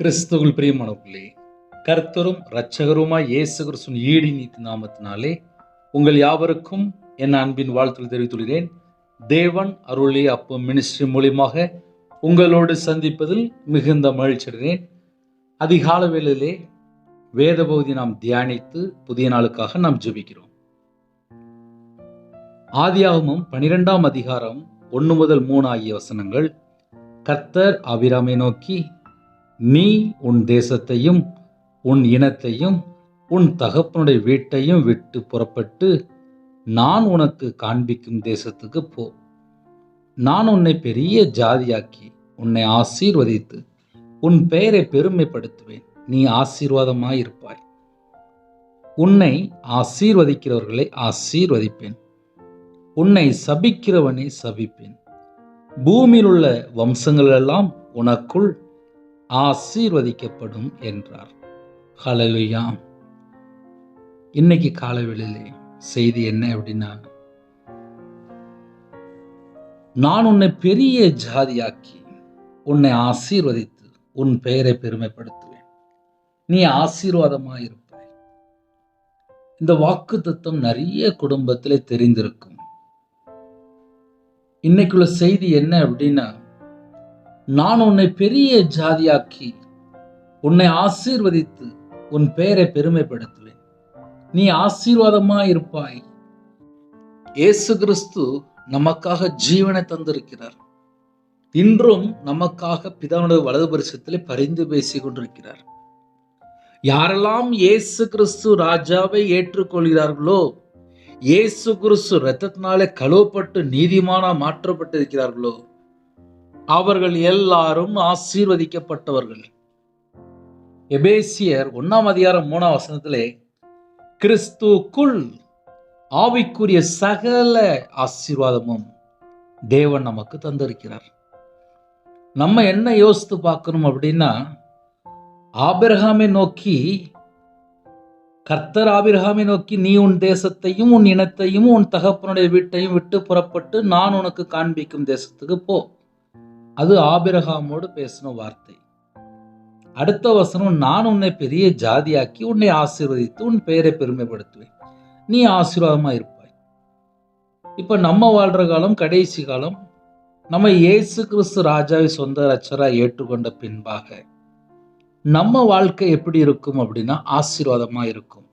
கிறிஸ்துவுக்குள் பிரியமானவர்களே, கர்த்தரும் இரட்சகருமாய் இயேசு கிறிஸ்துவின் ஈடு நீதி நாமத்தினாலே உங்கள் யாவருக்கும் என் அன்பின் வாழ்த்துக்கள் தெரிவித்துள்ளேன். தேவன் அருளிய அப்பம் மினிஸ்ட்ரி மூலியமாக உங்களோடு சந்திப்பதில் மிகுந்த மகிழ்ச்சி அடைகிறேன். அதிகால வேளையிலே வேத பகுதி நாம் தியானித்து புதிய நாளுக்காக நாம் ஜெபிக்கிறோம். ஆதியாகமம் 12ஆம் அதிகாரம் 1 முதல் 3 ஆகிய வசனங்கள். கர்த்தர் ஆபிராமை நோக்கி, நீ உன் தேசத்தையும் உன் இனத்தையும் உன் தகப்பனுடைய வீட்டையும் விட்டு புறப்பட்டு நான் உனக்கு காண்பிக்கும் தேசத்துக்கு போ. நான் உன்னை பெரிய ஜாதியாக்கி உன்னை ஆசீர்வதித்து உன் பெயரை பெருமைப்படுத்துவேன். நீ ஆசீர்வாதமாயிருப்பாய். உன்னை ஆசீர்வதிக்கிறவர்களை ஆசீர்வதிப்பேன், உன்னை சபிக்கிறவனை சபிப்பேன். பூமியில் உள்ள வம்சங்கள் எல்லாம் உனக்குள் ஆசீர்வதிக்கப்படும் என்றார். ஹல்லேலூயா. இன்னைக்கு காலைவேளையிலே செய்தி என்ன அப்படின்னா, நான் உன்னை பெரிய ஜாதியாக்கி உன்னை ஆசீர்வதித்து உன் பெயரை பெருமைப்படுத்துவேன், நீ ஆசீர்வாதமாயிருப்பாய். இந்த வாக்குத்தத்தம் நிறைய குடும்பத்திலே தெரிந்திருக்கும். இன்னைக்குள்ள செய்தி என்ன அப்படின்னா, நான் உன்னை பெரிய ஜாதியாக்கி உன்னை ஆசீர்வதித்து உன் பெயரை பெருமைப்படுத்துவேன், நீ ஆசீர்வாதமாயிருப்பாய். இயேசு கிறிஸ்து நமக்காக ஜீவனை தந்திருக்கிறார். இன்றும் நமக்காக பிதாவுடைய வலது பரிசத்திலே பரிந்து பேசிக் கொண்டிருக்கிறார். யாரெல்லாம் இயேசு கிறிஸ்து ராஜாவை ஏற்றுக்கொள்கிறார்களோ, இயேசு கிறிஸ்து இரத்தத்தினாலே கழுவப்பட்டு நீதிமானா மாற்றப்பட்டிருக்கிறார்களோ, அவர்கள் எல்லாரும் ஆசீர்வதிக்கப்பட்டவர்கள். எபேசியர் 1ஆம் அதிகாரம் 3ஆம் வசனத்திலே, கிறிஸ்துவுக்குள் ஆவிக்குரிய சகல ஆசீர்வாதமும் தேவன் நமக்கு தந்திருக்கிறார். நம்ம என்ன யோசித்து பார்க்கணும் அப்படின்னா, ஆபிரகாமை நோக்கி கர்த்தர் ஆபிரகாமை நோக்கி, நீ உன் தேசத்தையும் உன் இனத்தையும் உன் தகப்பனுடைய வீட்டையும் விட்டு புறப்பட்டு நான் உனக்கு காண்பிக்கும் தேசத்துக்கு போ. அது ஆபிரகாமோடு பேசின வார்த்தை. அடுத்த வசனம், நான் உன்னை பெரிய ஜாதியாக்கி உன்னை ஆசீர்வதித்து உன் பெயரை பெருமைப்படுத்துவேன், நீ ஆசீர்வாதமா இருப்பாய். இப்ப நம்ம வாழ்ற காலம் கடைசி காலம். நம்ம இயேசு கிறிஸ்து ராஜாவை சொந்த ரட்சகராய் ஏற்றுக்கொண்ட பின்பாக நம்ம வாழ்க்கை எப்படி இருக்கும் அப்படின்னா ஆசீர்வாதமா இருக்கும்.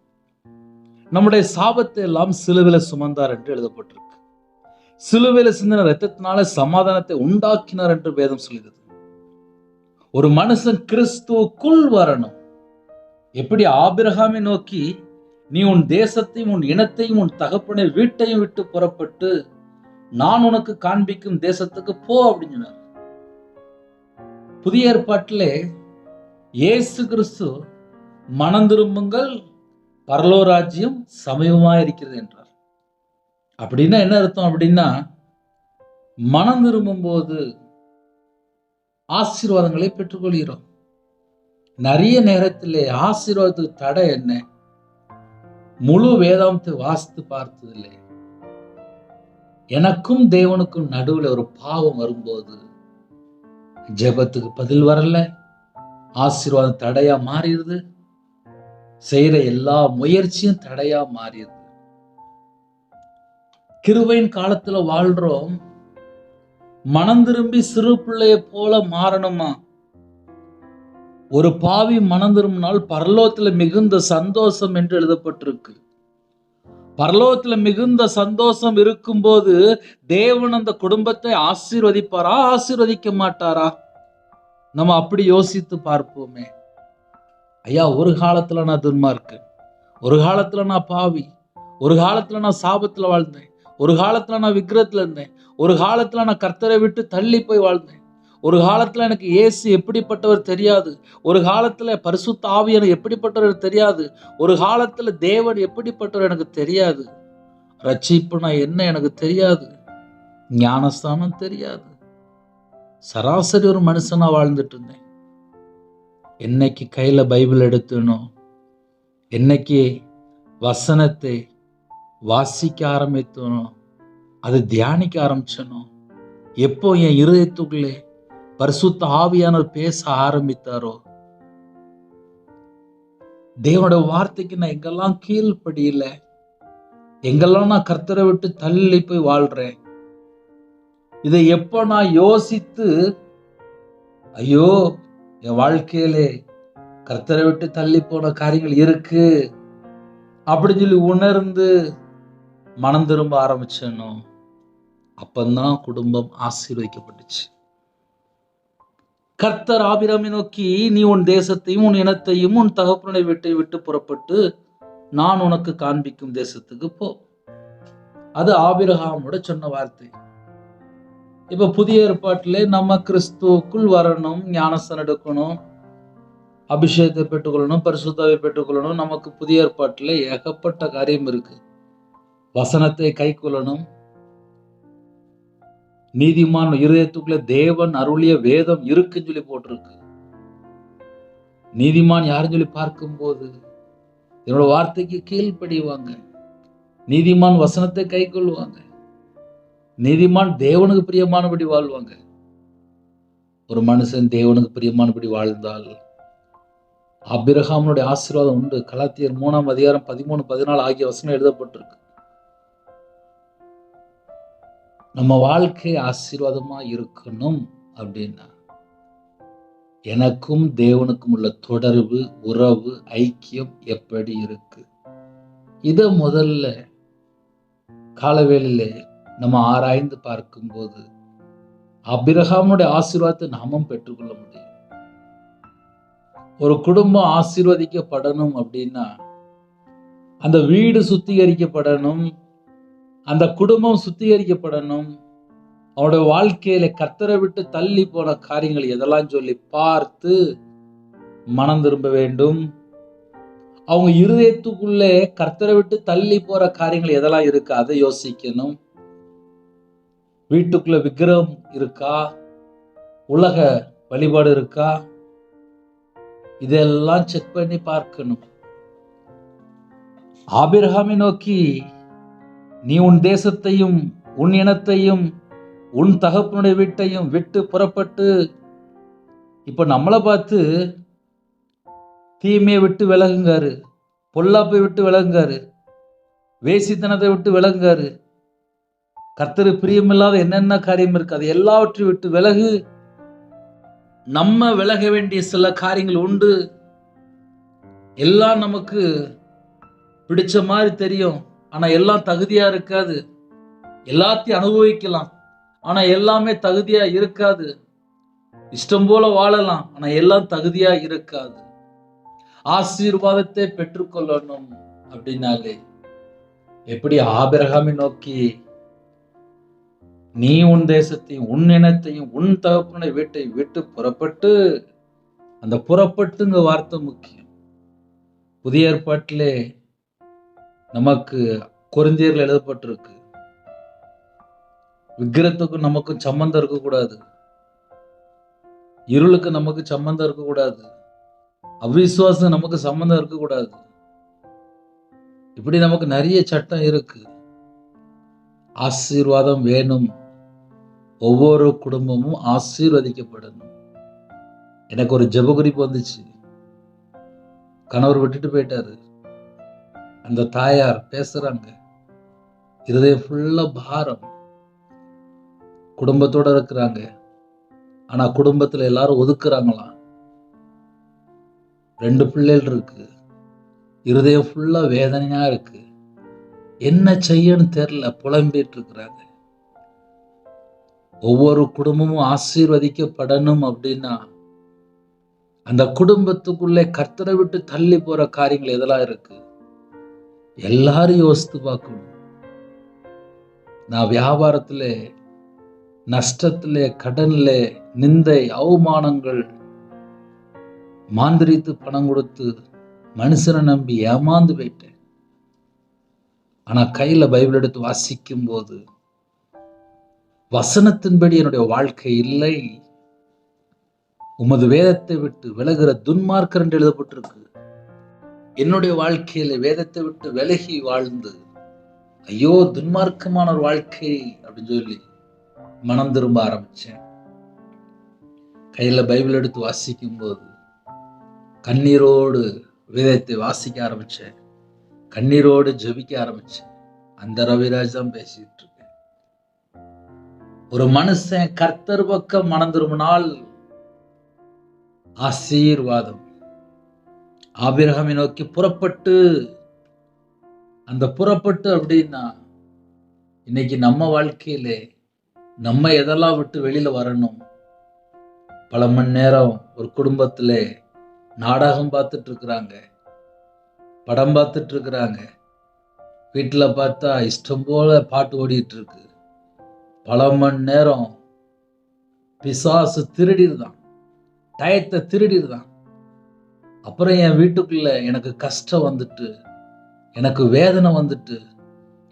நம்முடைய சாபத்தை எல்லாம் சிலுவையில சுமந்தார் என்று எழுதப்பட்டிருக்கு. சிலுவையில சிந்தின இரத்தத்தினால சமாதானத்தை உண்டாக்கினார் என்று வேதம் சொல்கிறது. ஒரு மனுஷன் கிறிஸ்துவுக்குள் வரணும். எப்படி ஆபிரகாமை நோக்கி, நீ உன் தேசத்தையும் உன் இனத்தையும் உன் தகப்பனை வீட்டையும் விட்டு புறப்பட்டு நான் உனக்கு காண்பிக்கும் தேசத்துக்கு போ அப்படின்னு சொன்னார். புதிய ஏற்பாட்டிலே இயேசு கிறிஸ்து, மனம் திரும்புங்கள், பரலோக ராஜ்யம் சமீபமா இருக்கிறது என்றார். அப்படின்னா என்ன அர்த்தம் அப்படின்னா, மனம் திரும்பும் போது ஆசீர்வாதங்களை பெற்றுக்கொள்கிறோம். நிறைய நேரத்திலே ஆசீர்வாதத்துக்கு தடை என்ன? முழு வேதாந்தத்தை வாசித்து பார்த்ததில்லை. எனக்கும் தேவனுக்கும் நடுவில் ஒரு பாவம் வரும்போது ஜெபத்துக்கு பதில் வரல, ஆசீர்வாதம் தடையா மாறிடுது, செய்யற எல்லா முயற்சியும் தடையா மாறிடுது. கிருபையின் காலத்துல வாழ்றோம். மனம் திரும்பி சிறு பிள்ளைய போல மாறணுமா? ஒரு பாவி மனம் திரும்பினால் பரலோகத்துல மிகுந்த சந்தோஷம் என்று எழுதப்பட்டிருக்கு. பரலோகத்துல மிகுந்த சந்தோஷம் இருக்கும்போது தேவன் அந்த குடும்பத்தை ஆசீர்வதிப்பாரா, ஆசீர்வதிக்க மாட்டாரா? நம்ம அப்படி யோசித்து பார்ப்போமே. ஐயா, ஒரு காலத்துல நான் துன்மார்க்கன், ஒரு காலத்துல நான் பாவி, ஒரு காலத்துல நான் சாபத்துல வாழ்ந்தேன், ஒரு காலத்துல நான் விக்கிரத்துல இருந்தேன், ஒரு காலத்துல நான் கர்த்தரை விட்டு தள்ளி போய் வாழ்ந்தேன், ஒரு காலத்துல எனக்கு இயேசு எப்படிப்பட்டவர் தெரியாது, ஒரு காலத்துல பரிசுத்த ஆவியானவர் எப்படிப்பட்டவர் தெரியாது, ஒரு காலத்துல தேவன் எப்படிப்பட்டவர் எனக்கு தெரியாது, ரட்சிப்புனா என்ன எனக்கு தெரியாது, ஞானஸ்தானம் தெரியாது, சராசரி ஒரு மனுஷனா வாழ்ந்துட்டு இருந்தேன். என்னைக்கு கையில பைபிள் எடுத்துனோ, என்னைக்கு வசனத்தை வாசிக்க ஆரம்பித்தனோ, அதை தியானிக்க ஆரம்பிச்சனோ, எப்போ என் இருதயத்துக்குள்ளே பரிசுத்த ஆவியானவர் பேச ஆரம்பித்தாரோ, தேவனுடைய வார்த்தைக்கு நான் எங்கெல்லாம் கீழ்ப்படியல, எங்கெல்லாம் நான் கர்த்தரை விட்டு தள்ளி போய் வாழ்றேன், இதை எப்ப நான் யோசித்து ஐயோ என் வாழ்க்கையிலே கர்த்தரை விட்டு தள்ளி போன காரியங்கள் இருக்கு அப்படின்னு சொல்லி உணர்ந்து மனம் திரும்ப ஆரம்பிச்சேனோ அப்பந்தான் குடும்பம் ஆசீர்வதிக்கப்பட்டுச்சு. கர்த்தர் ஆபிரகாமை நோக்கி, நீ உன் தேசத்தையும் உன் இனத்தையும் உன் தகப்பனுடைய வீட்டை விட்டு புறப்பட்டு நான் உனக்கு காண்பிக்கும் தேசத்துக்கு போ. அது ஆபிரகாமோட சொன்ன வார்த்தை. இப்ப புதிய ஏற்பாட்டிலே நம்ம கிறிஸ்துவுக்குள் வரணும், ஞானஸ்தானம் எடுக்கணும், அபிஷேகத்தை பெற்றுக்கொள்ளணும், பரிசுத்தாவை பெற்றுக்கொள்ளணும். நமக்கு புதிய ஏற்பாட்டில் ஏகப்பட்ட காரியம் இருக்கு. வசனத்தை கை கொள்ளணும், நீதிமான் இருதயத்துக்குள்ள தேவன் அருளிய வேதம் இருக்குன்னு சொல்லி போட்டிருக்கு. நீதிமான் யாருன்னு சொல்லி பார்க்கும்போது என்னோட வார்த்தைக்கு கீழ்ப்படிவாங்க, நீதிமான் வசனத்தை கை கொள்வாங்க, நீதிமான் தேவனுக்கு பிரியமானபடி வாழ்வாங்க. ஒரு மனுஷன் தேவனுக்கு பிரியமானபடி வாழ்ந்தால் ஆபிரகாமுடைய ஆசீர்வாதம் உண்டு. கலாத்தியர் 3 அதிகாரம் 13, 14 ஆகிய வசனம் எழுதப்பட்டிருக்கு. நம்ம வாழ்க்கை ஆசீர்வாதமா இருக்கணும் அப்படின்னா எனக்கும் தேவனுக்கும் உள்ள தொடர்பு, உறவு, ஐக்கியம் எப்படி இருக்கு, இத முதல்ல காலவேளையிலே நம்ம ஆராய்ந்து பார்க்கும்போது ஆபிரகாமுடைய ஆசீர்வாதத்தை நாமும் பெற்றுக்கொள்ள முடியும். ஒரு குடும்பம் ஆசீர்வதிக்கப்படணும் அப்படின்னா அந்த வீடு சுத்திகரிக்கப்படணும், அந்த குடும்பம் சுத்திகரிக்கப்படணும். அவனுடைய வாழ்க்கையில கர்த்தரை விட்டு தள்ளி போன காரியங்கள் எதெல்லாம் சொல்லி பார்த்து மனம் திரும்ப வேண்டும். அவங்க இருதயத்துக்குள்ளே கர்த்தரை விட்டு தள்ளி போற காரியங்கள் எதெல்லாம் இருக்கு அதை யோசிக்கணும். வீட்டுக்குள்ள விக்கிரகம் இருக்கா, உலக வழிபாடு இருக்கா, இதெல்லாம் செக் பண்ணி பார்க்கணும். ஆபிரகாமை நோக்கி, நீ உன் தேசத்தையும் உன் இனத்தையும் உன் தகப்பனுடைய வீட்டையும் விட்டு புறப்பட்டு, இப்ப நம்மளை பார்த்து தீமையை விட்டு விலகுங்காரு, பொல்லாப்பை விட்டு விலகுங்காரு, வேசித்தனத்தை விட்டு விலகுங்காரு, கர்த்தரு பிரியமில்லாத என்னென்ன காரியம் இருக்கு அது எல்லாவற்றையும் விட்டு விலகு. நம்ம விலக வேண்டிய சில காரியங்கள் உண்டு. எல்லாம் நமக்கு பிடிச்ச மாதிரி தெரியும், ஆனா எல்லாம் தகுதியா இருக்காது. எல்லாத்தையும் அனுபவிக்கலாம், ஆனா எல்லாமே தகுதியா இருக்காது. இஷ்டம் போல வாழலாம், ஆனா எல்லாம் தகுதியா இருக்காது. ஆசீர்வாதத்தை பெற்றுக்கொள்ளணும் அப்படின்னாலே எப்படி ஆபிரகாமை நோக்கி, நீ உன் தேசத்தையும் உன் இனத்தையும் உன் தகப்பனுடைய வீட்டை விட்டு புறப்பட்டு, அந்த புறப்பட்டுங்க வார்த்தை முக்கியம். புதிய ஏற்பாட்டிலே நமக்கு கொரிந்தியர்ல எழுதப்பட்டிருக்கு, விக்கிரத்துக்கும் நமக்கும் சம்பந்தம் இருக்கக்கூடாது, இருளுக்கு நமக்கு சம்பந்தம் இருக்கக்கூடாது, அவிசுவாசம் நமக்கு சம்பந்தம் இருக்கக்கூடாது. இப்படி நமக்கு நிறைய சட்டம் இருக்கு. ஆசீர்வாதம் வேணும், ஒவ்வொரு குடும்பமும் ஆசீர்வதிக்கப்படணும். எனக்கு ஒரு ஜெப குறிப்பு வந்துச்சு. கணவர் விட்டுட்டு போயிட்டாரு, அந்த தாயார் பேசுறாங்க, இருதயம் ஃபுல்லா பாரம், குடும்பத்தோட இருக்கிறாங்க, ஆனா குடும்பத்துல எல்லாரும் ஒதுக்குறாங்களாம். 2 பிள்ளைகள் இருக்கு, இருதயம் ஃபுல்லா வேதனையா இருக்கு, என்ன செய்யன்னு தெரியல, புலம்பிட்டு இருக்கிறாங்க. ஒவ்வொரு குடும்பமும் ஆசீர்வதிக்கப்படணும் அப்படின்னா அந்த குடும்பத்துக்குள்ளே கர்த்தரை விட்டு தள்ளி போற காரியங்கள் எதெல்லாம் இருக்கு எல்லாரும் யோசித்து பார்க்கணும். நான் வியாபாரத்துல நஷ்டத்திலே, கடன்ல, நிந்தை, அவமானங்கள், மாந்திரித்து பணம் கொடுத்து மனுஷனை நம்பி ஏமாந்து போயிட்டேன். ஆனா கையில பைபிள் எடுத்து வாசிக்கும் போது வசனத்தின்படி என்னுடைய வாழ்க்கை இல்லை, உமது வேதத்தை விட்டு விலகிற துன்மார்க்கர் என்று எழுதப்பட்டிருக்கு. என்னுடைய வாழ்க்கையில வேதத்தை விட்டு விலகி வாழ்ந்து ஐயோ துன்மார்க்கமான ஒரு வாழ்க்கை அப்படின்னு சொல்லி மனம் திரும்ப ஆரம்பிச்சேன். கையில பைபிள் எடுத்து வாசிக்கும் போது கண்ணீரோடு வேதத்தை வாசிக்க ஆரம்பிச்சேன். கண்ணீரோடு ஜெபிக்க ஆரம்பிச்சேன். அந்த ரவிராஜ் தான் பேசிட்டு இருக்கேன். ஒரு மனுஷன் கர்த்தர் பக்கம் மனம் திரும்பினால் ஆசீர்வாதம். ஆபிரகாமை நோக்கி புறப்பட்டு, அந்த புறப்பட்டு அப்படின்னா இன்னைக்கு நம்ம வாழ்க்கையிலே நம்ம எதெல்லாம் விட்டு வெளியில வரணும். பல மணி நேரம் ஒரு குடும்பத்துல நாடகம் பார்த்துட்டு இருக்கிறாங்க, படம் பார்த்துட்டு இருக்கிறாங்க, வீட்டுல பார்த்தா இஷ்டம் போல பாட்டு ஓடிட்டு இருக்கு. பல மணி நேரம் பிசாசு திருடிடுதான், டயத்தை திருடிடுதான். அப்புறம் என் வீட்டுக்குள்ள எனக்கு கஷ்டம் வந்துட்டு, எனக்கு வேதனை வந்துட்டு,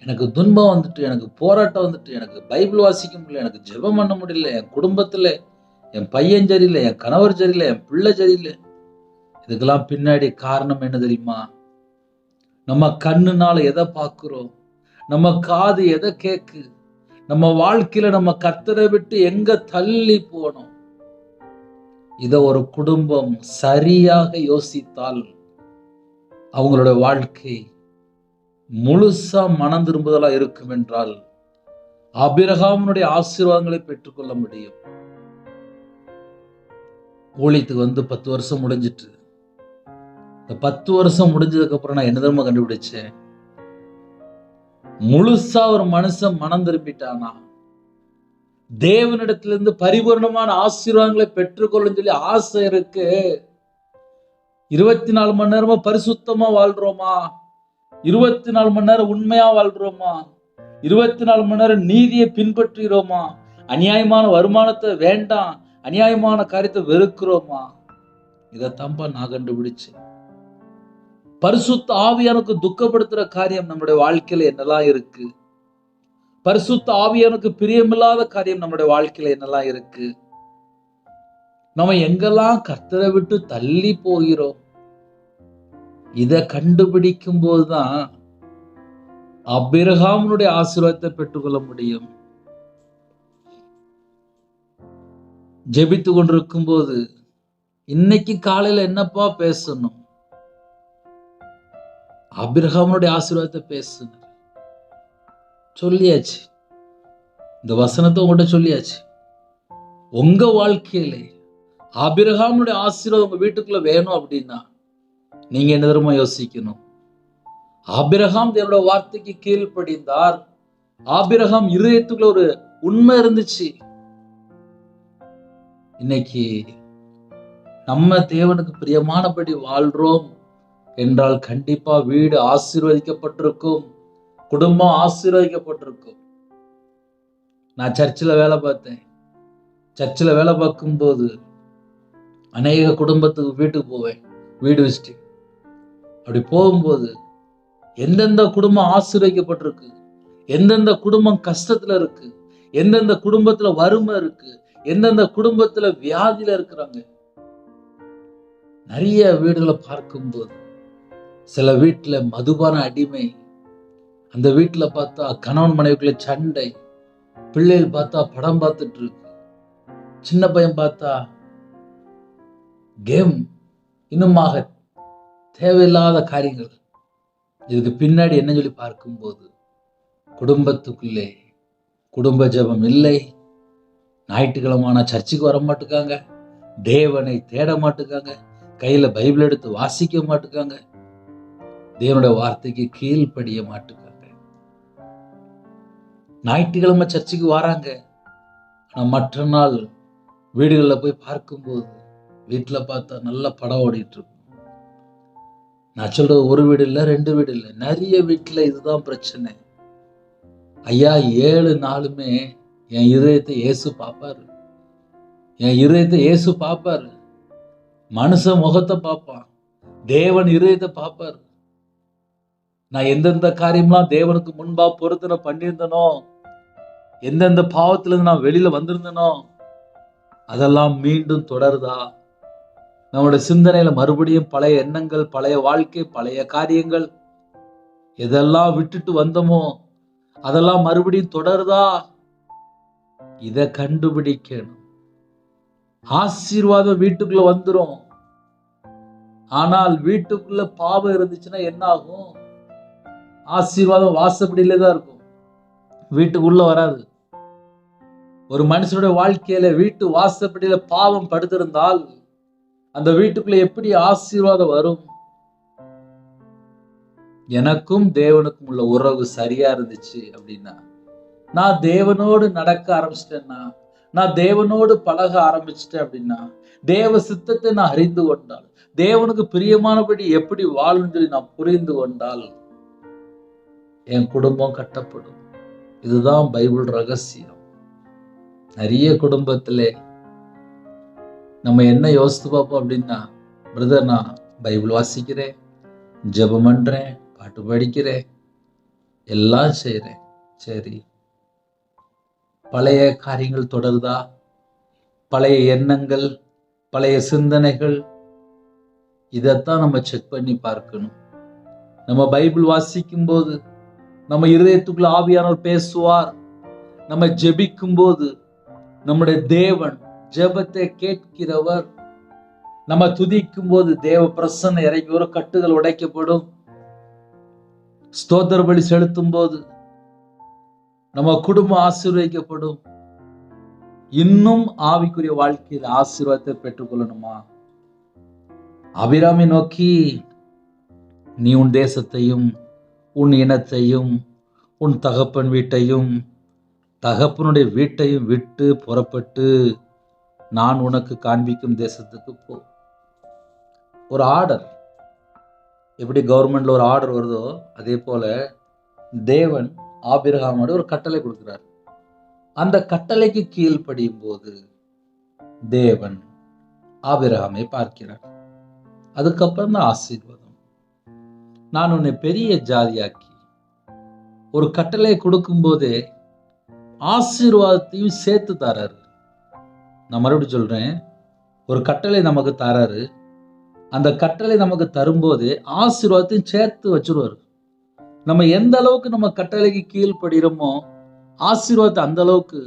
எனக்கு துன்பம் வந்துட்டு, எனக்கு போராட்டம் வந்துட்டு, எனக்கு பைபிள் வாசிக்க முடியல, எனக்கு ஜெபம் பண்ண முடியல, என் குடும்பத்துல என் பையன் சரியில்லை, என் கணவர் சரியில்லை, என் பிள்ளை சரியில்லை. இதுக்கெல்லாம் பின்னாடி காரணம் என்ன தெரியுமா? நம்ம கண்ணுனால எதை பார்க்கிறோம், நம்ம காது எதை கேக்கு, நம்ம வாழ்க்கையில நம்ம கர்த்தரை விட்டு எங்க தள்ளி போனோம். இத ஒரு குடும்பம் சரியாக யோசித்தால் அவங்களோட வாழ்க்கை முழுசா மனம் திரும்புதலா இருக்கும் என்றால் ஆபிரகாமுடைய ஆசீர்வாதங்களை பெற்றுக்கொள்ள முடியும். ஊழியத்துக்கு வந்து 10 வருஷம் முடிஞ்சிட்டு, இந்த 10 வருஷம் முடிஞ்சதுக்கு அப்புறம் நான் என்ன தெரியுமா கண்டுபிடிச்சேன்? முழுசா ஒரு மனுஷன் மனம் திரும்பிட்டானா தேவனிடத்திலிருந்து பரிபூர்ணமான ஆசீர்வாதங்களை பெற்றுக்கொள்ளும் சொல்லி ஆசை இருக்கு. 24 மணி நேரமா பரிசுத்தமா வாழ்றோமா? 24 மணி நேரம் உண்மையா வாழ்றோமா? 24 மணி நேரம் நீதியை பின்பற்றுகிறோமா? அநியாயமான வருமானத்தை வேண்டாம், அநியாயமான காரியத்தை வெறுக்கிறோமா? இதைத்தான்பா நான் கண்டுபிடிச்சேன். பரிசுத்த ஆவியானுக்கு துக்கப்படுத்துற காரியம் நம்முடைய வாழ்க்கையில என்னெல்லாம் இருக்கு? பரிசுத்த ஆவியானுக்கு பிரியமில்லாத காரியம் நம்முடைய வாழ்க்கையில என்னெல்லாம் இருக்கு? நம்ம எங்கெல்லாம் கர்த்தரை விட்டு தள்ளி போகிறோம்? இதை கண்டுபிடிக்கும் போதுதான் ஆபிரகாமுடைய ஆசீர்வாதத்தை பெற்றுக்கொள்ள முடியும். ஜெபித்து கொண்டிருக்கும் போது இன்னைக்கு காலையில என்னப்பா பேசணும்? ஆபிரகாமுடைய ஆசீர்வாதத்தை பேசணும். சொல்லியாச்சு, இந்த வசனத்தை உங்கள்கிட்ட சொல்லியாச்சு. உங்க வாழ்க்கையிலே ஆபிரகாமுடைய ஆசீர்வாதம் உங்க வீட்டுக்குள்ள வேணும் அப்படின்னா நீங்க என்ன தெரியுமா யோசிக்கணும்? ஆபிரகாம் தேவனுடைய வார்த்தைக்கு கீழ்ப்படிந்தார். ஆபிரகாம் இருதயத்துக்குள்ள ஒரு உண்மை இருந்துச்சு. இன்னைக்கு நம்ம தேவனுக்கு பிரியமானபடி வாழ்றோம் என்றால் கண்டிப்பா வீடு ஆசீர்வதிக்கப்பட்டிருக்கும், குடும்பம் ஆசீர்வதிக்கப்பட்டிருக்கும். நான் சர்ச்சில் வேலை பார்த்தேன். சர்ச்சில் வேலை பார்க்கும்போது அநேக குடும்பத்துக்கு வீட்டுக்கு போவேன், வீடு விசிட்டிங். அப்படி போகும்போது எந்தெந்த குடும்பம் ஆசீர்வதிக்கப்பட்டிருக்கு, எந்தெந்த குடும்பம் கஷ்டத்துல இருக்கு, எந்தெந்த குடும்பத்துல வறுமை இருக்கு, எந்தெந்த குடும்பத்துல வியாதியில இருக்கிறாங்க. நிறைய வீடுகளை பார்க்கும்போது சில வீட்டுல மதுபான அடிமை, அந்த வீட்டுல பார்த்தா கணவன் மனைவிக்குள்ள சண்டை, பிள்ளைகள் பார்த்தா படம் பார்த்துட்டு இருக்கு, சின்ன பையன் பார்த்தா கேம், இன்னுமாக தேவையில்லாத காரியங்கள். இதுக்கு பின்னாடி என்ன சொல்லி பார்க்கும்போது குடும்பத்துக்குள்ளே குடும்ப ஜெபம் இல்லை, ஞாயிற்றுக்கிழமான சர்ச்சுக்கு வர மாட்டுக்காங்க, தேவனை தேட மாட்டுக்காங்க, கையில பைபிள் எடுத்து வாசிக்க மாட்டுக்காங்க, தேவனுடைய வார்த்தைக்கு கீழ்ப்படிய மாட்டுக்காங்க. ஞாயிற்றுக்கிழமை சர்ச்சுக்கு வராங்க, ஆனா மற்ற நாள் வீடுகளில் போய் பார்க்கும்போது வீட்டுல பார்த்தா நல்ல படம் ஓடிட்டு இருக்கும். நான் சொல்றது ஒரு வீடு இல்லை, 2 வீடு இல்லை, நிறைய வீட்டுல இதுதான் பிரச்சனை. ஐயா 7 நாளுமே என் இருதயத்தை இயேசு பார்ப்பாரு, என் இருதயத்தை இயேசு பார்ப்பாரு. மனுஷன் முகத்தை பார்ப்பான், தேவன் இருதயத்தை பார்ப்பாரு. நான் எந்தெந்த காரியம்லாம் தேவனுக்கு முன்பா பொருத்தனை பண்ணியிருந்தனோ, எந்தெந்த பாவத்துல இருந்து நான் வெளியில வந்திருந்தனோ அதெல்லாம் மீண்டும் தொடருதா? நம்முடைய சிந்தனையில மறுபடியும் பழைய எண்ணங்கள், பழைய வாழ்க்கை, பழைய காரியங்கள் எதெல்லாம் விட்டுட்டு வந்தோமோ அதெல்லாம் மறுபடியும் தொடருதா? இத கண்டுபிடிக்கணும். ஆசீர்வாதம் வீட்டுக்குள்ள வந்துரும். ஆனால் வீட்டுக்குள்ள பாவம் இருந்துச்சுன்னா என்ன ஆகும்? ஆசீர்வாதம் வாசப்படியிலே தான் இருக்கும், வீட்டுக்குள்ள வராது. ஒரு மனுஷனுடைய வாழ்க்கையில வீட்டு வாசப்படியில பாவம் படுத்திருந்தால் அந்த வீட்டுக்குள்ள எப்படி ஆசீர்வாதம் வரும்? எனக்கும் தேவனுக்கும் உள்ள உறவு சரியா இருந்துச்சு அப்படின்னா, நான் தேவனோடு நடக்க ஆரம்பிச்சிட்டேன்னா, நான் தேவனோடு பழக ஆரம்பிச்சிட்டேன் அப்படின்னா, தேவ சித்தத்தை நான் அறிந்து கொண்டால், தேவனுக்கு பிரியமானபடி எப்படி வாழணும் சொல்லி நான் புரிந்து கொண்டால் என் குடும்பம் கட்டப்படும். இதுதான் பைபிள் ரகசியம். நிறைய குடும்பத்திலே நம்ம என்ன யோசித்து பார்ப்போம் அப்படின்னா, பிரதர் நான் பைபிள் வாசிக்கிறேன், ஜெபம் பண்றேன், பாட்டு படிக்கிறேன், எல்லாம் செய்றேன். சரி, பழைய காரியங்கள் தொடருதா? பழைய எண்ணங்கள், பழைய சிந்தனைகள், இதைத்தான் நம்ம செக் பண்ணி பார்க்கணும். நம்ம பைபிள் வாசிக்கும் போது நம்ம இருதயத்துக்குள்ள ஆவியானவர் பேசுவார். நம்ம ஜெபிக்கும் போது நம்முடைய தேவன் ஜெபத்தை கேட்கிறவர். நம்ம துதிக்கும் போது தேவ பிரசன்ன இறங்கி வரும், கட்டுகள் உடைக்கப்படும். ஸ்தோத்திர பலி செலுத்தும் போது நம்ம குடும்பம் ஆசீர்வதிக்கப்படும். இன்னும் ஆவிக்குரிய வாழ்க்கையில் ஆசீர்வாதத்தை பெற்றுக்கொள்ளணுமா? ஆபிரகாமை நோக்கி, நீ உன் தேசத்தையும் உன் இனத்தையும் உன் தகப்பன் வீட்டையும் தகப்பனுடைய வீட்டையும் விட்டு புறப்பட்டு நான் உனக்கு காண்பிக்கும் தேசத்துக்கு போ. ஒரு ஆர்டர், எப்படி கவர்மெண்ட்ல ஒரு ஆர்டர் வருதோ அதே போல தேவன் ஆபிரகாமோட ஒரு கட்டளை கொடுக்கிறார். அந்த கட்டளைக்கு கீழ்ப்படியும் போது தேவன் ஆபிரகாமை பார்க்கிறார். அதுக்கப்புறம் தான் ஆசீர்வாதம். நான் உன்னை பெரிய ஜாதியாக்கி, ஒரு கட்டளை கொடுக்கும் போதே ஆசீர்வாதத்தையும் சேர்த்து தராரு. நான் மறுபடியும் சொல்றேன், ஒரு கட்டளை நமக்கு தராரு. அந்த கட்டளை நமக்கு தரும்போது ஆசீர்வாதத்தையும் சேர்த்து வச்சிருவாரு. நம்ம எந்த அளவுக்கு நம்ம கட்டளைக்கு கீழ்ப்படுகிறோமோ ஆசீர்வாதத்தை அந்த அளவுக்கு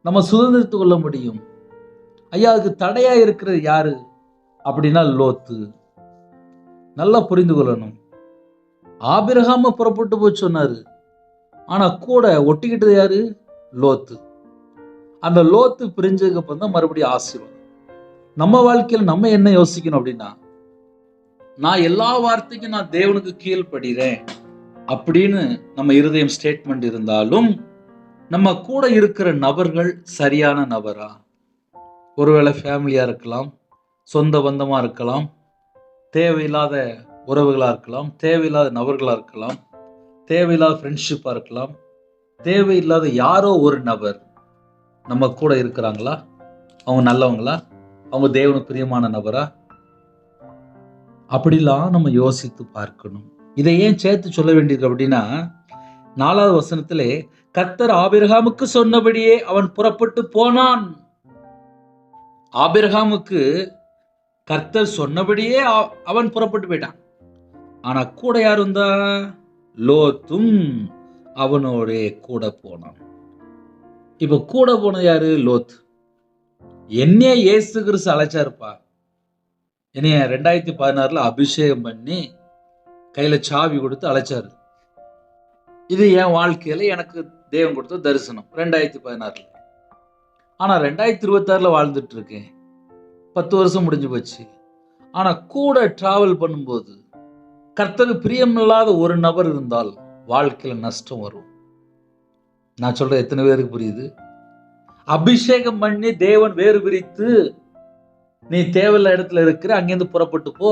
நம்ம சுதந்திரித்துக் கொள்ள முடியும். ஐயா, அதுக்கு தடையா இருக்கிறது யாரு அப்படின்னா லோத்து. நல்லா புரிந்து கொள்ளணும். ஆபிரகாம புறப்பட்டு போய் சொன்னாரு, ஆனா கூட ஒட்டிக்கிட்டது யாரு? லோத்து. அந்த லோத்து பிரிஞ்சதுக்கு அப்புறம் தான் மறுபடியும் ஆசீர்வாதம். நம்ம வாழ்க்கையில் நம்ம என்ன யோசிக்கணும் அப்படின்னா, நான் எல்லா வார்த்தைக்கும் நான் தேவனுக்கு கீழ்ப்படுகிறேன் அப்படின்னு நம்ம இருதயம் ஸ்டேட்மெண்ட் இருந்தாலும் நம்ம கூட இருக்கிற நபர்கள் சரியான நபரா? ஒருவேளை ஃபேமிலியா இருக்கலாம், சொந்த பந்தமா இருக்கலாம், தேவையில்லாத உறவுகளா இருக்கலாம், தேவையில்லாத நபர்களா இருக்கலாம், தேவையில்லாத ஃப்ரெண்ட்ஷிப்பா இருக்கலாம், தேவையில்லாத யாரோ ஒரு நபர் நம்ம கூட இருக்கிறாங்களா? அவங்க நல்லவங்களா? அவங்க தேவனுக்கு பிரியமான நபரா? அப்படிலாம் நம்ம யோசித்து பார்க்கணும். இதை ஏன் சேர்த்து சொல்ல வேண்டியது அப்படின்னா, 4வது வசனத்திலே கர்த்தர் ஆபிரகாமுக்கு சொன்னபடியே அவன் புறப்பட்டு போனான். ஆபிரகாமுக்கு கர்த்தர் சொன்னபடியே அவன் புறப்பட்டு போயிட்டான். ஆனா கூட யார் வந்தா? லோத்தும் அவனோட கூட போனான். இப்ப கூட போனது யாரு? லோத். என்னைய இயேசு கிறிஸ்து அழைச்சாருப்பா. என்னைய 2016 அபிஷேகம் பண்ணி கையில சாவி கொடுத்து அழைச்சாரு. இது என் வாழ்க்கையில எனக்கு தேவன் கொடுத்த தரிசனம் 2016. ஆனா 2026 வாழ்ந்துட்டு இருக்கேன். 10 வருஷம் முடிஞ்சு போச்சு. ஆனா கூட டிராவல் பண்ணும்போது கர்த்தருக்கு பிரியமில்லாத ஒரு நபர் இருந்தால் வாழ்க்கையில நஷ்டம் வரும். நான் சொல்ற எத்தனை பேருக்கு புரியுது? அபிஷேகம் பண்ணி தேவன் வேறு பிரித்து, நீ தேவையில்ல இடத்துல இருக்கிற, அங்கிருந்து புறப்பட்டு போ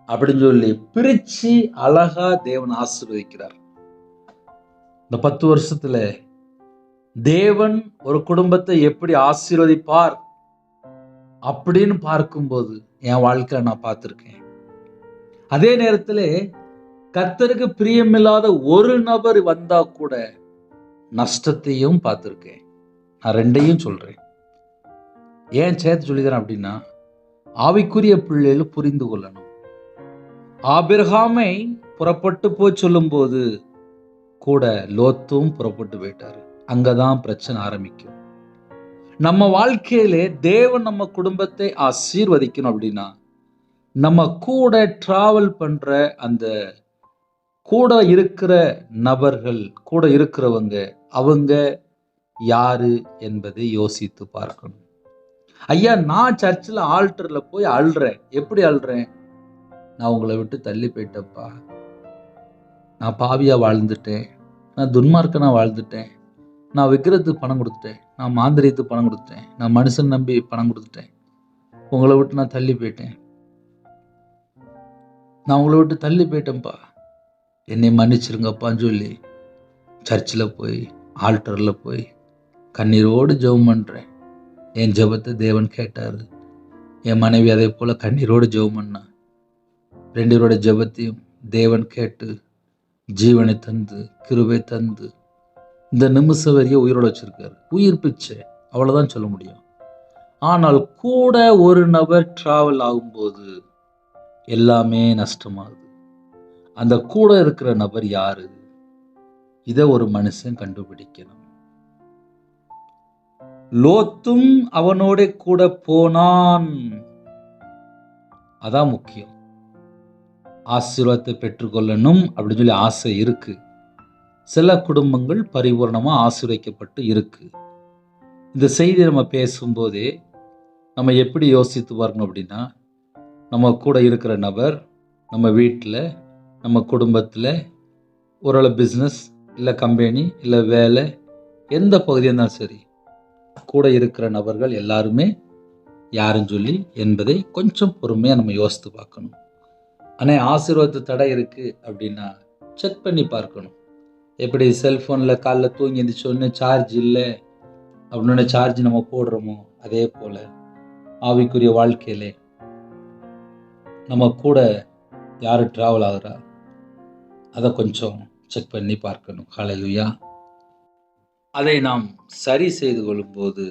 அப்படின்னு சொல்லி பிரிச்சு அழகா தேவன் ஆசீர்வதிக்கிறார். இந்த 10 வருஷத்துல தேவன் ஒரு குடும்பத்தை எப்படி ஆசீர்வதிப்பார் அப்படின்னு பார்க்கும்போது என் வாழ்க்கையில நான் பார்த்திருக்கேன். அதே நேரத்துல கர்த்தருக்கு பிரியமில்லாத ஒரு நபர் வந்தா கூட நஷ்டத்தையும் பார்த்திருக்கேன். நான் ரெண்டையும் சொல்றேன். ஏன் சேர்த்து சொல்லிக்கிறேன் அப்படின்னா, ஆவிக்குரிய பிள்ளைகள் புரிந்து கொள்ளணும். ஆபிரகாமை புறப்பட்டு போய் சொல்லும் போது கூட லோத்தும் புறப்பட்டு போயிட்டாரு. அங்கதான் பிரச்சனை ஆரம்பிக்கும். நம்ம வாழ்க்கையிலே தேவன் நம்ம குடும்பத்தை ஆசீர்வதிக்கணும் அப்படின்னா நம்ம கூட டிராவல் பண்ற அந்த கூட இருக்கிற நபர்கள், கூட இருக்கிறவங்க, அவங்க யாரு என்பதை யோசித்து பார்க்கணும். ஐயா, நான் சர்ச்சில் ஆல்டர்ல போய் அழுறேன். எப்படி அழுறேன்? நான் உங்களை விட்டு தள்ளி போயிட்டப்பா. நான் பாவியா வாழ்ந்துட்டேன். நான் துன்மார்க்கனா வாழ்ந்துட்டேன். நான் விக்கிரத்துக்கு பணம் கொடுத்துட்டேன். நான் மாந்திரியத்துக்கு பணம் கொடுத்துட்டேன். நான் மனுஷன் நம்பி பணம் கொடுத்துட்டேன். உங்களை விட்டு நான் தள்ளி போயிட்டேன். நான் உங்களை விட்டு தள்ளி போயிட்டேன்ப்பா. என்னை மன்னிச்சிருங்கப்பான்னு சொல்லி சர்ச்சில் போய் ஆல்டரில் போய் கண்ணீரோடு ஜெபம் பண்ணுறேன். என் ஜெபத்தை தேவன் கேட்டார். என் மனைவி அதே போல் கண்ணீரோடு ஜெபம் பண்ணா. 2 பேரோட ஜெபத்தையும் தேவன் கேட்டு ஜீவனை தந்து கிருபை தந்து இந்த நிமிஷம் வரையும் உயிரோட வச்சிருக்காரு. உயிர் பிச்சை, அவ்வளோதான் சொல்ல முடியும். ஆனால் கூட ஒரு நபர் டிராவல் ஆகும்போது எல்லாமே நஷ்டமாகுது. அந்த கூட இருக்கிற நபர் யாரு? இதை ஒரு மனுஷன் கண்டுபிடிக்கணும். லோத்தும் அவனோட கூட போனான். அதான் முக்கியம். ஆசீர்வாதத்தை பெற்றுக்கொள்ளணும் அப்படின்னு சொல்லி ஆசை இருக்கு. சில குடும்பங்கள் பரிபூர்ணமா ஆசீர்வதிக்கப்பட்டு இருக்கு. இந்த செய்தி நம்ம பேசும்போதே நம்ம எப்படி யோசித்து பார்க்கணும் அப்படின்னா, நம்ம கூட இருக்கிற நபர் நம்ம வீட்டில் நம்ம குடும்பத்தில் ஓரளவு பிஸ்னஸ் இல்லை கம்பெனி இல்லை வேலை எந்த பகுதியாக இருந்தாலும் சரி, கூட இருக்கிற நபர்கள் எல்லாருமே யாருன்னு சொல்லி என்பதை கொஞ்சம் பொறுமையாக நம்ம யோசித்து பார்க்கணும். ஆனால் ஆசீர்வாதத்து தடை இருக்குது அப்படின்னா செக் பண்ணி பார்க்கணும். எப்படி செல்ஃபோனில் காலைல தூங்கி எழுந்திரிச்சோன்னு சார்ஜ் இல்லை அப்படின்னு சார்ஜ் நம்ம போடுறோமோ, அதே போல் ஆவிக்குரிய வாழ்க்கையிலே நம்ம கூட யார் ட்ராவல் ஆகுறா அதை கொஞ்சம் செக் பண்ணி பார்க்கணும். ஹல்லேலூயா. அதை நாம் சரி செய்து கொள்ளும்போது,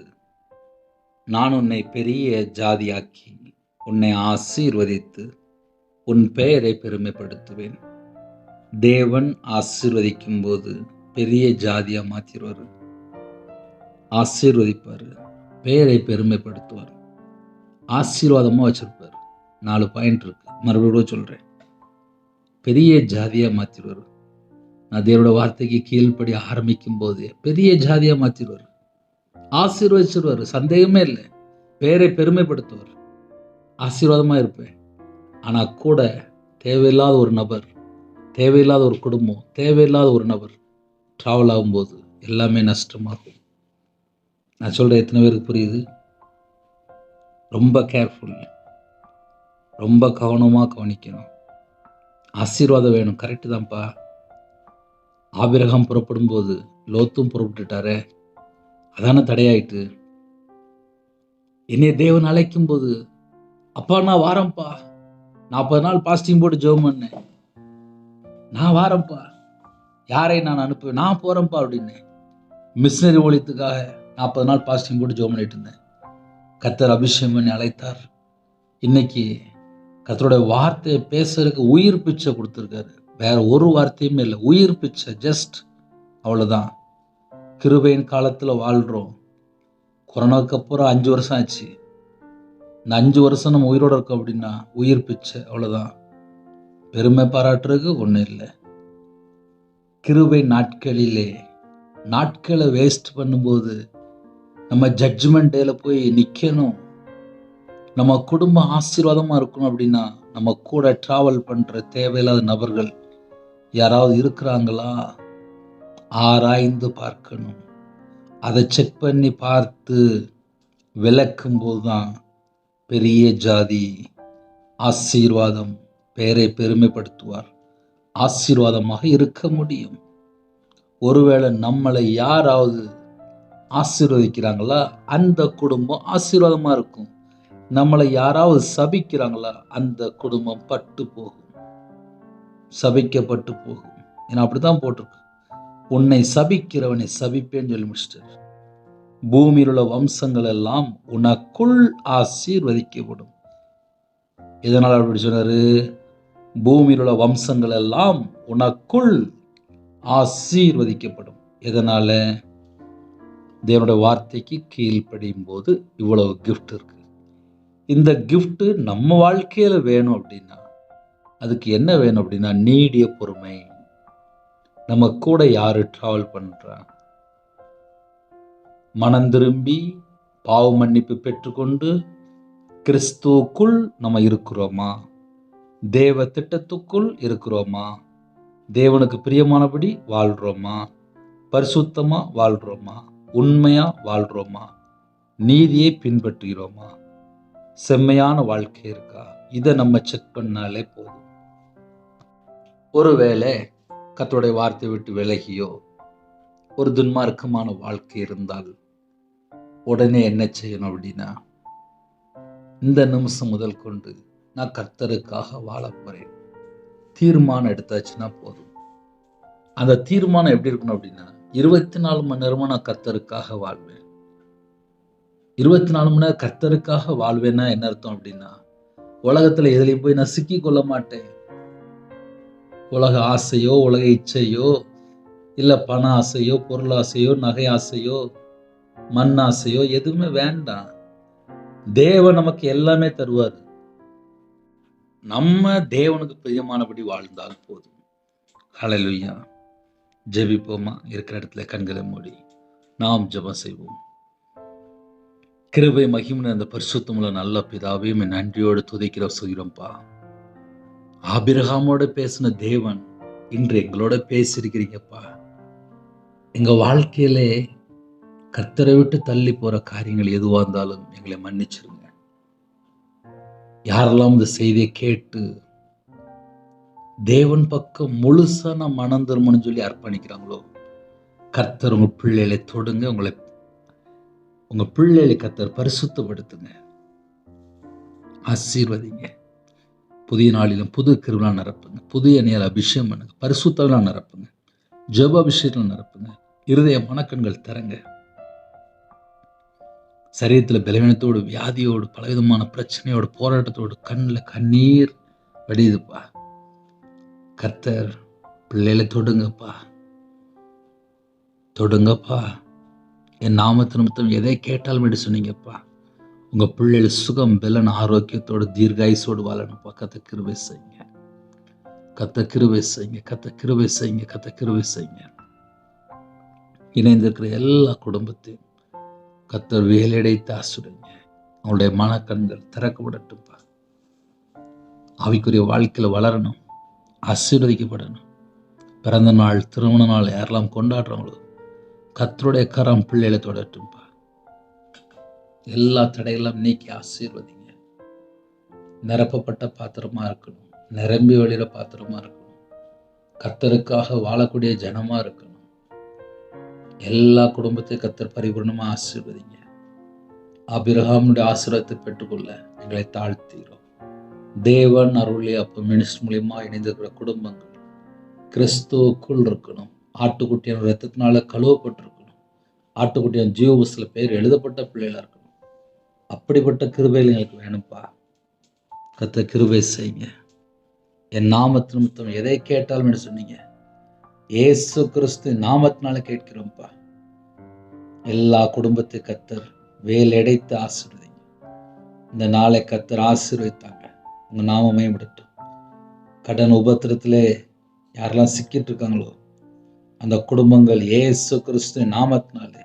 நான் உன்னை பெரிய ஜாதியாக்கி உன்னை ஆசீர்வதித்து உன் பெயரை பெருமைப்படுத்துவேன். தேவன் ஆசீர்வதிக்கும் போது பெரிய ஜாதியாக மாற்றிடுவார், ஆசீர்வதிப்பார், பெயரை பெருமைப்படுத்துவார், ஆசீர்வாதமாக வச்சிருப்பார். 4 பாயிண்ட் இருக்கு, மறுபடியும் சொல்கிறேன். பெரிய ஜாதியாக மாற்றிடுவார். நான் தேவனோட வார்த்தைக்கு கீழ்ப்படி ஆரம்பிக்கும் போது பெரிய ஜாதியாக மாற்றிடுவார், ஆசீர்வதிச்சிருவார், சந்தேகமே இல்லை. பெயரை பெருமைப்படுத்துவார், ஆசீர்வாதமாக இருப்பேன். ஆனால் கூட தேவையில்லாத ஒரு நபர், தேவையில்லாத ஒரு குடும்பம், தேவையில்லாத ஒரு நபர் ட்ராவல் ஆகும்போது எல்லாமே நஷ்டமாகும். நான் சொல்கிற எத்தனை பேருக்கு புரியுது? ரொம்ப கேர்ஃபுல், ரொம்ப கவனமாக கவனிக்கணும். ஆசீர்வாதம் வேணும், கரெக்டு தான்ப்பா. ஆபிரகாம் புறப்படும் போது லோத்தும் புறப்பட்டுட்டாரே, அதான தடையாயிட்டு. என்னை தேவன் அழைக்கும் போது, அப்பா நான் வாரேன்ப்பா, 40 நாள் பாஸ்டிங் போட்டு ஜெபம் பண்ணேன், நான் வாரேன்ப்பா, யாரை நான் அனுப்புவேன், நான் போகிறேன்ப்பா அப்படின்னு மிஷினரி ஊழியத்துக்காக 40 நாள் பாஸ்டிங் போட்டு ஜெபம் பண்ணிட்டு இருந்தேன். கர்த்தர் அபிஷேகம் பண்ணி அழைத்தார். இன்னைக்கு கர்த்தருடைய வார்த்தையை பேசுறதுக்கு உயிர் பிச்சை கொடுத்துருக்காரு. வேற ஒரு வார்த்தையுமே இல்லை, உயிர் பிச்சை, ஜஸ்ட் அவ்வளோதான். கிருபையின் காலத்தில் வாழ்கிறோம். கொரோனாவுக்கு அப்புறம் 5 வருஷம் ஆச்சு. இந்த 5 வருஷம் நம்ம உயிரோடு இருக்கோம் அப்படின்னா உயிர் பிச்சை, அவ்வளோதான். பெருமை பாராட்டுறதுக்கு ஒன்றும் இல்லை. கிருபை நாட்களிலே நாட்களை வேஸ்ட் பண்ணும்போது நம்ம ஜட்ஜ்மெண்ட் டேல போய் நிற்கணும். நம்ம குடும்பம் ஆசீர்வாதமாக இருக்கணும் அப்படின்னா நம்ம கூட ட்ராவல் பண்ணுற தேவையில்லாத நபர்கள் யாராவது இருக்கிறாங்களா ஆராய்ந்து பார்க்கணும். அதை செக் பண்ணி பார்த்து விளக்கும் போது தான் பெரிய ஜாதி ஆசீர்வாதம், பெயரை பெருமைப்படுத்துவார், ஆசீர்வாதமாக இருக்க முடியும். ஒருவேளை நம்மளை யாராவது ஆசீர்வதிக்கிறாங்களா, அந்த குடும்பம் ஆசீர்வாதமாக இருக்கும். நம்மளை யாராவது சபிக்கிறாங்களா, அந்த குடும்பம் பட்டு போகும், சபிக்கப்பட்டு போகும். ஏன்னா அப்படிதான் போட்டிருக்கு. உன்னை சபிக்கிறவனை சபிப்பேன்னு சொல்லி முடிச்சிட்டார். பூமியில் உள்ள வம்சங்கள் எல்லாம் உனக்குள் ஆசீர்வதிக்கப்படும். எதனால் அப்படி சொன்னாரு? பூமியில் உள்ள வம்சங்கள் எல்லாம் உனக்குள் ஆசீர்வதிக்கப்படும். எதனால? தேவனுடைய வார்த்தைக்கு கீழ்ப்படியும் போது இவ்வளவு கிஃப்ட் இருக்கு. இந்த கிஃப்ட் நம்ம வாழ்க்கையில வேணும் அப்படின்னா அதுக்கு என்ன வேணும் அப்படின்னா நீடிய பொறுமை. நம்ம கூட யாரு டிராவல் பண்றா? மனம் திரும்பி பாவ மன்னிப்பு பெற்றுக்கொண்டு கிறிஸ்துவுக்குள் நம்ம இருக்கிறோமா? தேவ திட்டத்துக்குள் இருக்கிறோமா? தேவனுக்கு பிரியமானபடி வாழ்றோமா? பரிசுத்தமா வாழ்றோமா? உண்மையா வாழ்றோமா? நீதியை பின்பற்றுகிறோமா? செம்மையான வாழ்க்கை இருக்கா? இதை நம்ம செக் பண்ணாலே போதும். ஒருவேளை கர்த்தருடைய வார்த்தை விட்டு விலகியோ ஒரு துன்மார்க்கமான வாழ்க்கை இருந்தால் உடனே என்ன செய்யணும் அப்படின்னா, இந்த நிமிஷம் முதல் கொண்டு நான் கர்த்தருக்காக வாழ போறேன் தீர்மானம் எடுத்தாச்சுன்னா போதும். அந்த தீர்மானம் எப்படி இருக்கணும் அப்படின்னா, 24 மணி நேரமா நான் கர்த்தருக்காக வாழ்வேன். 24 மணி நேரம் கர்த்தருக்காக வாழ்வேன்னா என்ன அர்த்தம் அப்படின்னா, உலகத்துல எதுலையும் போய் நான் சிக்கி கொள்ள மாட்டேன். உலக ஆசையோ, உலக இச்சையோ, இல்ல பண ஆசையோ, பொருள் ஆசையோ, நகை ஆசையோ, மண் ஆசையோ எதுவுமே வேண்டாம். தேவன் நமக்கு எல்லாமே தருவார். நம்ம தேவனுக்கு பிரியமானபடி வாழ்ந்தால் போதும். ஹல்லேலூயா. ஜெபிப்போமா? இருக்கிற இடத்துல கண்களை மூடி நாம் ஜெபம் செய்வோம். கிருபை மகிமை அந்த பரிசுத்தமுள்ள நல்ல பிதாவே, நன்றியோடு துதிக்கிற சொல்கிறோம்ப்பா. ஆபிரகாமோட பேசின தேவன் இன்று எங்களோட பேசியிருக்கிறீங்கப்பா. எங்க வாழ்க்கையிலே கர்த்தரை விட்டு தள்ளி போற காரியங்கள் எதுவா இருந்தாலும் எங்களை மன்னிச்சிருங்க. யாரெல்லாம் இந்த செய்தியை கேட்டு தேவன் பக்கம் முழுசா நான் மனம் திரும்பணும்னு சொல்லி அர்ப்பணிக்கிறாங்களோ, கர்த்தர் உங்க பிள்ளைகளை தொடுங்க. உங்க பிள்ளைகளை கர்த்தர் பரிசுத்தப்படுத்துங்க, ஆசீர்வதிங்க. புதிய நாளிலும் புது கிருபையால் நிரப்புங்க. புதிய எண்ணெயால் அபிஷேகம் பண்ணுங்க. பரிசுத்தாவினால் நிரப்புங்க. ஜெப அபிஷேகத்தில் நிரப்புங்க. இருதய மனக்கண்கள் தரங்க. சரீரத்தில் பலவீனத்தோடு, வியாதியோடு, பலவிதமான பிரச்சனையோடு, போராட்டத்தோடு, கண்ணில் கண்ணீர் வடியுதுப்பா. கர்த்தர் பிள்ளைகளை தொடுங்கப்பா, தொடுங்கப்பா. என் நாமத்து நிமித்தம் எதை கேட்டாலும் என்று சொன்னீங்கப்பா. உங்க பிள்ளைகள் சுகம், பலன், ஆரோக்கியத்தோடு, தீர்காயுசோடு வாழணும்ப்பா. கர்த்தர் கிருபை செய்யுங்க, கர்த்தர் கிருபை செய்யுங்க, கர்த்தர் கிருபை செய்யுங்க, கர்த்தர் கிருபை செய்யுங்க. இணைந்திருக்கிற எல்லா குடும்பத்தையும் கர்த்தர் வேலையடைத்து ஆசிர்வதிங்க. அவங்களுடைய மனக்கண்கள் திறக்கப்படட்டும்ப்பா. ஆவிக்குரிய வாழ்க்கையில வளரணும், ஆசீர்வதிக்கப்படணும். பிறந்த நாள், திருமண நாள் யாரெல்லாம் கொண்டாடுறாங்களோ கர்த்தருடைய கரம் பிள்ளைகளை தொடட்டும்ப்பா. எல்லா தடையெல்லாம் நீக்கி ஆசீர்வதிங்க. நிரப்பப்பட்ட பாத்திரமா இருக்கணும், நிரம்பி வழிகிற பாத்திரமா இருக்கணும், கர்த்தருக்காக வாழக்கூடிய ஜனமா இருக்கணும். எல்லா குடும்பத்தையும் கர்த்தர் பரிபூர்ணமா ஆசீர்வதிங்க. ஆபிரகாமுடைய ஆசீர்வாதத்தை பெற்றுக்கொள்ள எங்களை தாழ்த்தீரோம். தேவன் அருளி அப்ப மினிஸ்டர் மூலியமா இணைந்திருக்கிற குடும்பங்கள் கிறிஸ்துவுக்குள் இருக்கணும். ஆட்டுக்குட்டியான ரத்தத்தினால கழுவப்பட்டிருக்கணும். ஆட்டுக்குட்டியான ஜீவபுஸ்தகத்துல பேர் எழுதப்பட்ட பிள்ளைகளா இருக்கணும். அப்படிப்பட்ட கிருபைகள் எங்களுக்கு வேணும்ப்பா. கர்த்தர் கிருபை செய்யுங்க. என் நாமத்து நிமித்தம் எதை கேட்டாலும் என்று சொன்னீங்க. இயேசு கிறிஸ்து நாமத்தினால கேட்கிறோம்ப்பா. எல்லா குடும்பத்தை கர்த்தர் வேலையடைத்து ஆசீர்வதிங்க. இந்த நாளை கர்த்தர் ஆசீர்வதித்தாங்க. உங்க நாமம் மேம்படட்டும். கடன் உபத்திரத்திலே யாரெல்லாம் சிக்கிட்டு இருக்காங்களோ அந்த குடும்பங்கள் இயேசு கிறிஸ்து நாமத்தினாலே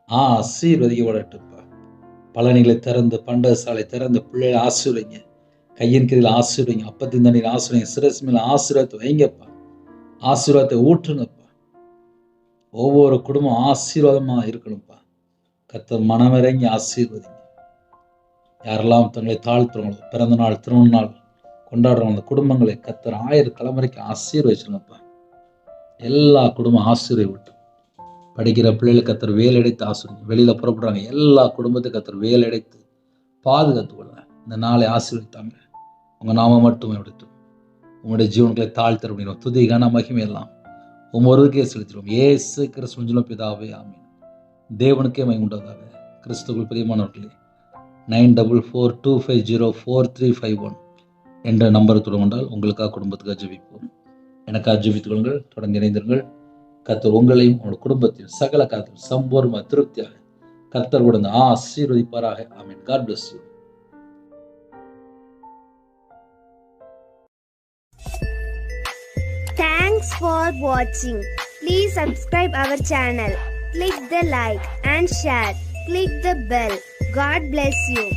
ஆசீர்வதிக்கப்படட்டும்ப்பா. பழனிகளை திறந்து, பண்டக சாலை திறந்து பிள்ளைகளை ஆசீர்வதிங்க. கையின் கீழில் ஆசீர்வதிங்க. அப்பத்தின் தண்ணீர் ஆசீர்வதிங்க. சிரஸ் மேல ஆசீர்வாதத்தை வைங்கப்பா. ஆசீர்வாதத்தை ஊற்றுங்கப்பா. ஒவ்வொரு குடும்பம் ஆசீர்வாதமா இருக்கணும்ப்பா. கர்த்தர் மனமிறங்கி ஆசீர்வதிங்க. யாரெல்லாம் தங்களை தாழ்த்துறவங்களோ, பிறந்த நாள், திருமண நாள் கொண்டாடுறவங்க அந்த குடும்பங்களை கர்த்தர் 1000 தலைமுறைக்கு ஆசீர்வதிச்சிருங்கப்பா. எல்லா குடும்பம் ஆசீர்வதிட்டு படிக்கிற பிள்ளைகளை கர்த்தர் வேலையடைத்து ஆசீர்வதிங்க. வெளியில புறப்படுறாங்க எல்லா குடும்பத்தையும் கர்த்தர் வேலையடைத்து பாதுகாத்து கொள்ள இந்த நாளை ஆசீர்வதித்தாங்க. உங்க நாம மட்டுமே எடுத்து உங்களுடைய ஜீவன்களை தாழ்த்தர முடியும். துதிகான மகிமை எல்லாம் ஒவ்வொருக்கே செலுத்திடுவோம். இயேசு கிறிஸ்துவின் பிதாவே, ஆமென். தேவனுக்கே மகிமை உண்டாதாக. கிறிஸ்துவுக்குள் பிரியமானவர்களே, 9442504351 என்ற நம்பரை தொடர்ந்தால் உங்களுக்காக குடும்பத்துக்காக ஜெபிப்போம். எனக்காக ஜெபித்துக் கொள்ளுங்கள். தொடர்ந்து இணைந்திருங்கள். கர்த்தர் உங்களையும் உங்களோட குடும்பத்தையும் சகல காலத்திலும் சம்பூர்ண திருப்தியாக கர்த்தர் உடன் ஆசீர்வதிப்பாராக. ஆமென். God bless you. Thanks for watching. Please subscribe our channel. Click the like and share. Click the bell. God bless you.